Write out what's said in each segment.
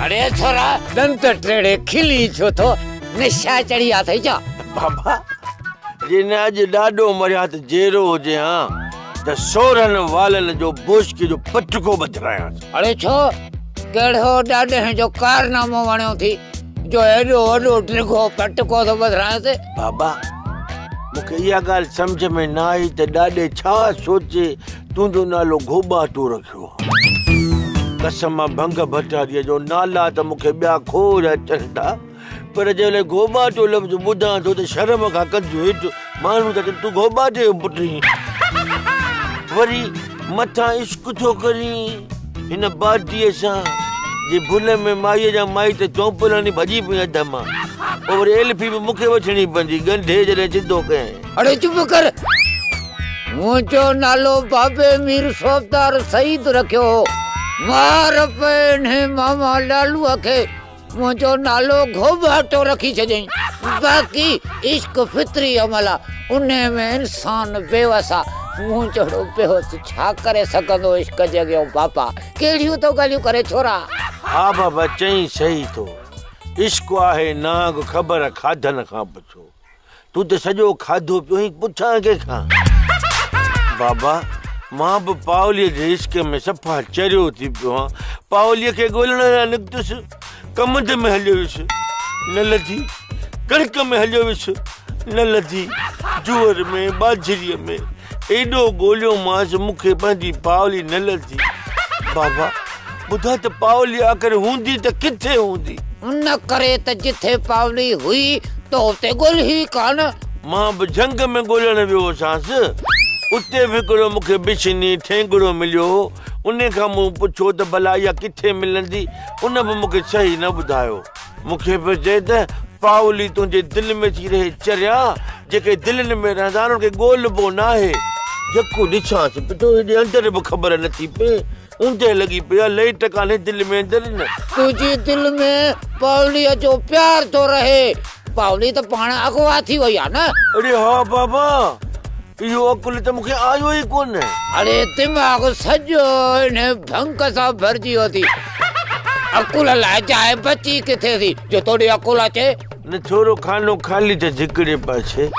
अरे छोरा दंत टेड़े खिली छो तो निशा चढ़िया थई जा बाबा जिने अज डाडो मरिया त जेरो हुजे हां त सोरन वालन जो बुश जो पटको बदराया। अरे छो केड़ो डाडे जो कारनामो वणो थी जो एडो वडो टिको पटको तो बदराया से। बाबा मुखे या गाल समझ में ना आई त डाडे छा सोचे तुंजो नालो घोबाटो रखियो। कसम भंग भटारिया जो नाला त मुखे ॿिया खोर अचनि था पर जॾहिं घोबाटो लफ़्ज़ ॿुधां थो त शर्म खां कजो हेठि माण्हू त तूं घोबाटे जो पुटु वरी मथां इश्क थो करी हिन बाटीअ सां जे भुल में माईअ जा माई त चौंपलानी भॼी पई अध मां पोइ वरी एल्फी बि मूंखे वठणी पवंदी गंढे जॾहिं सिधो कयईं। अरे चुप कर मुंहिंजो नालो बाबे मीर सोबदार सईद रखियो मार पे मामा लालूअ खे मुंहिंजो नालो घोबाटो रखी छॾियईं। बाक़ी इश्क फितरी अमल आहे उन में इंसान बेवस आहे मूं जहिड़ो बेहोश छा करे सघंदो इश्क जॻियो बाबा कहिड़ियूं तो ॻाल्हियूं करे छोरा। हा बाबा चई सही थो इश्क आहे नाग ख़बर खाधन खां पुछो तूं त सॼो खाधो पियो पुछां कंहिंखां। बाबा मां बि पावलीअ जे इश्क में सफ़ा चरियो थी पियो आहियां पावलीअ खे ॻोल्हण लाइ निकितुसि कमंद में हलियो वियुसि न लधी कणिक में हलियो वियुसि न लधी जुअर में बाजरीअ में एॾो ॻोल्हियो मांसि मूंखे पंहिंजी पावली न लधी। बाबा ॿुधा त पावली आख़िर हूंदी त किथे हूंदी उन करे त जिथे पावली हुई त उते ॻोल्ही कान। मां बि झंग में ॻोल्हण वियो हुअसि उते बि हिकिड़ो मूंखे बिछनी ठेंगड़ो मिलियो उन खां मूं पुछो त भला इहा किथे मिलंदी उन बि मूंखे सही न ॿुधायो। मूंखे बि चए त पावली तुंहिंजे दिलि में थी रहे चरिया जेके दिलनि में रहंदा आहिनि उनखे ॻोल्हबो न आहे। जेको ॾिसांसि पियो हेॾे अंदरि बि ख़बर नथी पए ऊंधे लॻी पई आहे लही टकाने दिलि में अंदरि न तुंहिंजी दिलि में पावलीअ जो प्यार थो रहे पावली त पाण अगवा थी वई आहे न। अरे हा बाबा इहो अकुल त मूंखे आयो ई कोन। अरे दिमाग़ सॼो इन भंग सां भरिजी वियो थी अकुल लाइ जाइ बची किथे थी जो तोड़ी अकुल अचे न थोरो खानो खाली त झिकड़े पाछे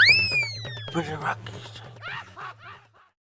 पर वाकई